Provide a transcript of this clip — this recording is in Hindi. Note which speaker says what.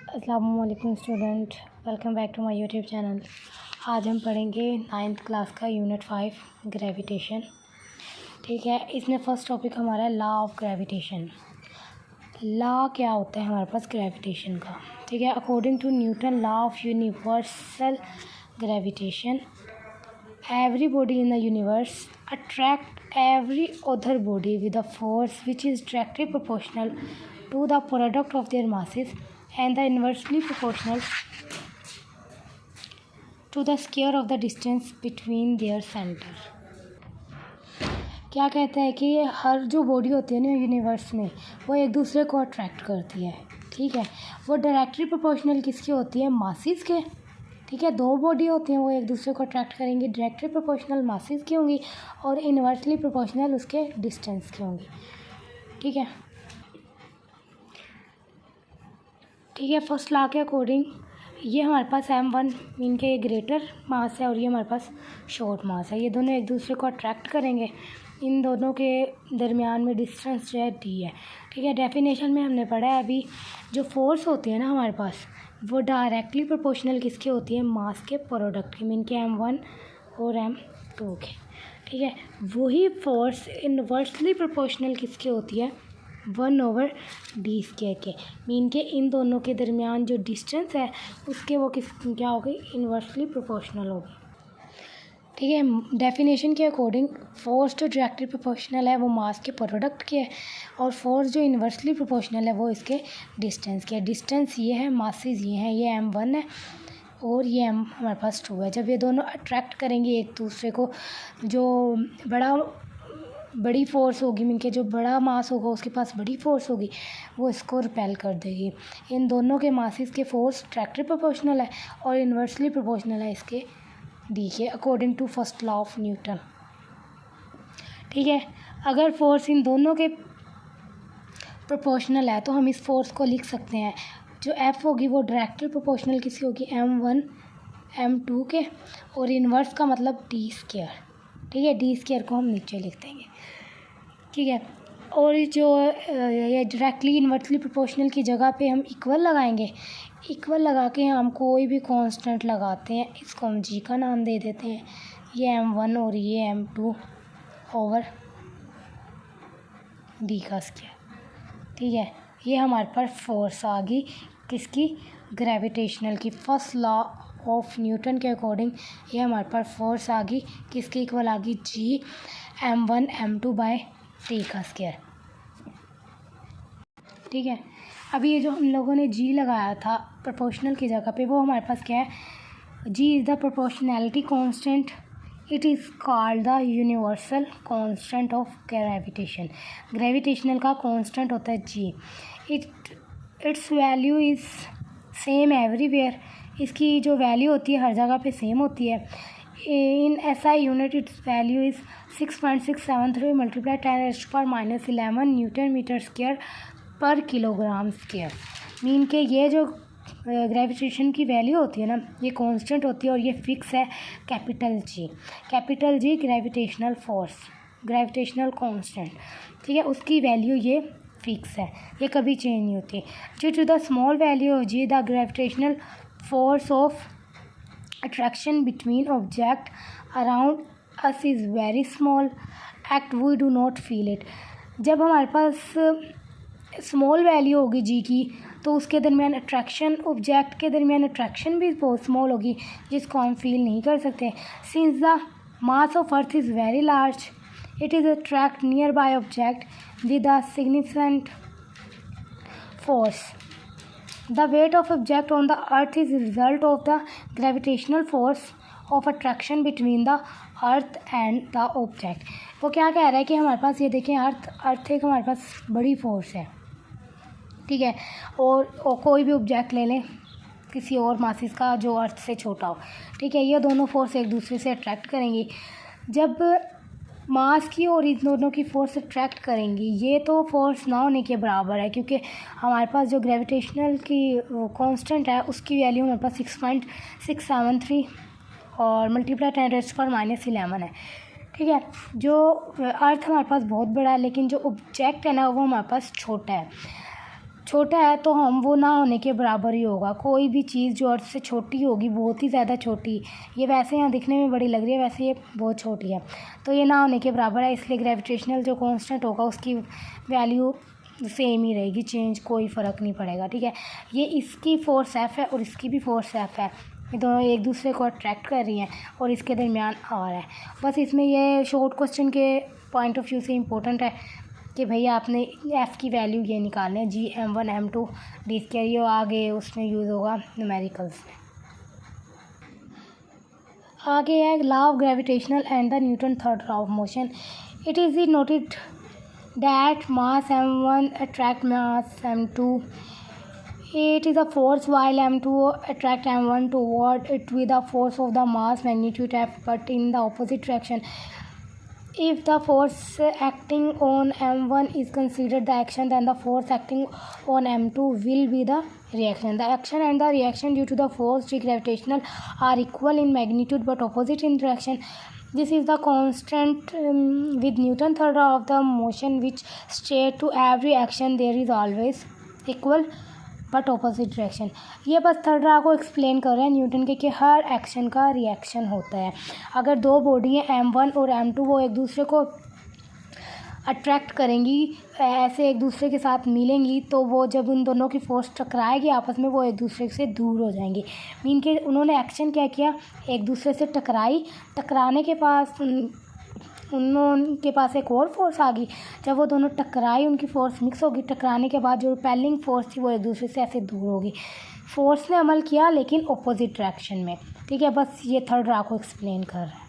Speaker 1: अस्सलामुअलैकुम student, welcome back to my YouTube channel. आज हम पढ़ेंगे 9th क्लास का यूनिट 5 ग्रेविटेशन। ठीक है, इसमें फ़र्स्ट टॉपिक हमारा है लॉ ऑफ ग्रेविटेशन। लॉ क्या होता है हमारे पास ग्रेविटेशन का। ठीक है, according to Newton law of universal gravitation, every body in the universe attract every other body with a force which is directly proportional to the product of their masses and the inversely proportional to the square of the distance between their center। क्या कहता है कि हर जो बॉडी होती है ना यूनिवर्स में, वो एक दूसरे को अट्रैक्ट करती है। ठीक है, वो डायरेक्टली प्रोपोर्शनल किसकी होती है, मासेस के। ठीक है, दो बॉडी होती हैं वो एक दूसरे को अट्रैक्ट करेंगी, डायरेक्टली प्रोपोर्शनल मासेस की होंगी और इन्वर्सली प्रोपोर्शनल उसके डिस्टेंस की होंगी। ठीक है, फर्स्ट लॉ के अकॉर्डिंग ये हमारे पास m1 मीन के ये ग्रेटर मास है और ये हमारे पास शॉर्ट मास है। ये दोनों एक दूसरे को अट्रैक्ट करेंगे, इन दोनों के दरमियान में डिस्टेंस जो है d है। ठीक है, डेफिनेशन में हमने पढ़ा है अभी, जो फोर्स होती है ना हमारे पास, वो डायरेक्टली प्रोपोर्शनल किसके होती है, मास के प्रोडक्ट के, मीन के m1 और m2 के। ठीक है, वही फोर्स इनवर्सली प्रोपोर्शनल किसके होती है, 1/d² के, मीन के इन दोनों के दरमियान जो डिस्टेंस है उसके वो क्या होगी, इनवर्सली प्रोपोर्शनल होगी। ठीक है, डेफिनेशन के अकॉर्डिंग फोर्स जो डायरेक्टली प्रोपोर्शनल है वो मास के प्रोडक्ट के है और फोर्स जो इन्वर्सली प्रोपोर्शनल है वो इसके डिस्टेंस के है। डिस्टेंस ये है, मासेस ये हैं, ये m1 है और ये हमारे पास 2 है। जब ये दोनों अट्रैक्ट करेंगे एक दूसरे को, जो बड़ी फोर्स होगी, मीन के जो बड़ा मास होगा उसके पास बड़ी फोर्स होगी, वो इसको रिपेल कर देगी। इन दोनों के मासेस के फोर्स डायरेक्टली प्रोपोर्शनल है और इन्वर्सली प्रोपोर्शनल है इसके डी के, according to first law of Newton. ठीक है, अगर फोर्स इन दोनों के प्रोपोर्शनल है तो हम इस फोर्स को लिख सकते हैं, जो F होगी वो डायरेक्टली प्रोपोर्शनल किसी होगी, m1 m2 के, और इन्वर्स का मतलब d²। ठीक है, d² को हम नीचे लिख देंगे। ठीक है, और जो ये डायरेक्टली इन्वर्सली प्रोपोर्शनल की जगह पे हम इक्वल लगाएंगे। इक्वल लगा के हम कोई भी कांस्टेंट लगाते हैं, इसको हम जी का नाम दे देते हैं, ये m1 और ये m2 ओवर d²। ठीक है, ये हमारे पास फोर्स आ गई किसकी, ग्रेविटेशनल की। फर्स्ट लॉ ऑफ न्यूटन के अकॉर्डिंग ये हमारे पास फोर्स आ गई किसके इक्वल आ गई, जी m1 m2/d²। ठीक है, अभी ये जो हम लोगों ने जी लगाया था प्रोपोर्शनल की जगह पे, वो हमारे पास क्या है, G is the proportionality constant, it is called the universal constant of gravitation. Gravitational का कांस्टेंट होता है G. Its value is same everywhere, इसकी जो वैल्यू होती है हर जगह पे सेम होती है। In SI unit its value is 6.673 × 10⁻⁻11 newton metre square per kilogram square. Mean के ये जो ग्रेविटेशन की वैल्यू होती है ना, ये कांस्टेंट होती है और ये फिक्स है, capital G gravitational force, gravitational constant. ठीक है, उसकी वैल्यू ये फिक्स है, ये कभी चेंज नहीं होती। Due to the small value of G, the gravitational force of attraction between object around us is very small act we do not feel it. जब हमारे पास स्मॉल वैल्यू होगी जी की, तो उसके दरमियान अट्रैक्शन, ऑब्जेक्ट के दरमियान अट्रैक्शन भी बहुत स्मॉल होगी, जिसको हम फील नहीं कर सकते। Since the mass of earth is very large, it is attract near by object with a significant force. The weight of object on the earth is a result of the gravitational force of attraction between the earth and the object। वो क्या कह रहा है कि हमारे पास ये देखें, अर्थ एक हमारे पास बड़ी फोर्स है। ठीक है, और कोई भी ऑब्जेक्ट ले लें किसी और मासेस का जो अर्थ से छोटा हो। ठीक है, ये दोनों फोर्स एक दूसरे से अट्रैक्ट करेंगी। जब मास की और इन दोनों की फोर्स अट्रैक्ट करेंगी, ये तो फोर्स ना होने के बराबर है, क्योंकि हमारे पास जो ग्रेविटेशनल की कांस्टेंट है उसकी वैल्यू हमारे पास 6.673 और मल्टीप्लाई 10⁻⁻11 है। ठीक है, जो अर्थ हमारे पास बहुत बड़ा है, लेकिन जो ऑब्जेक्ट है ना वो हमारे पास छोटा है। छोटा है तो हम वो ना होने के बराबर ही होगा। कोई भी चीज़ जो अर्थ से छोटी होगी, बहुत ही ज़्यादा छोटी, ये वैसे यहाँ दिखने में बड़ी लग रही है, वैसे ये बहुत छोटी है, तो ये ना होने के बराबर है। इसलिए ग्रेविटेशनल जो कांस्टेंट होगा उसकी वैल्यू सेम ही रहेगी, चेंज कोई फ़र्क नहीं पड़ेगा, ठीक है। ये इसकी फोर्स एफ़ है और इसकी भी फोर्स एफ़ है, ये दोनों एक दूसरे को अट्रैक्ट कर रही हैं और इसके दरमियान आर है। बस इसमें ये शॉर्ट क्वेश्चन के पॉइंट ऑफ व्यू से इम्पोर्टेंट है कि भैया आपने एफ़ की वैल्यू ये निकालना है, g(m1 m2 d²), ये आगे उसमें यूज़ होगा न्यूमेरिकल्स में। आगे है law of gravitational and the Newton third law of motion. It is noted that mass m1 attract mass m2. It is a force while m2 attract m1 toward it with the force of the mass magnitude f, but in the opposite direction. If the force acting on m1 is considered the action, then the force acting on m2 will be the reaction. The action and the reaction due to the force gravitational are equal in magnitude but opposite in direction. This is the constant with Newton third law of the motion, which states to every action there is always equal but opposite direction. ये बस थर्ड लॉ को एक्सप्लेन कर रहे हैं न्यूटन के कि हर एक्शन का रिएक्शन होता है। अगर दो बॉडी हैं m1 और m2, वो एक दूसरे को अट्रैक्ट करेंगी, ऐसे एक दूसरे के साथ मिलेंगी, तो वो जब उन दोनों की फोर्स टकराएगी आपस में, वो एक दूसरे से दूर हो जाएंगी। मीन के उन्होंने एक्शन क्या किया, एक दूसरे से टकराई, टकराने के पास उनके पास एक और फोर्स आ गई, जब वो दोनों टकराई उनकी फोर्स मिक्स होगी, टकराने के बाद जो रिपेलिंग फोर्स थी वो एक दूसरे से ऐसे दूर होगी। फोर्स ने अमल किया लेकिन अपोजिट डायरेक्शन में, ठीक है। बस ये थर्ड लॉ को एक्सप्लेन कर रहे हैं।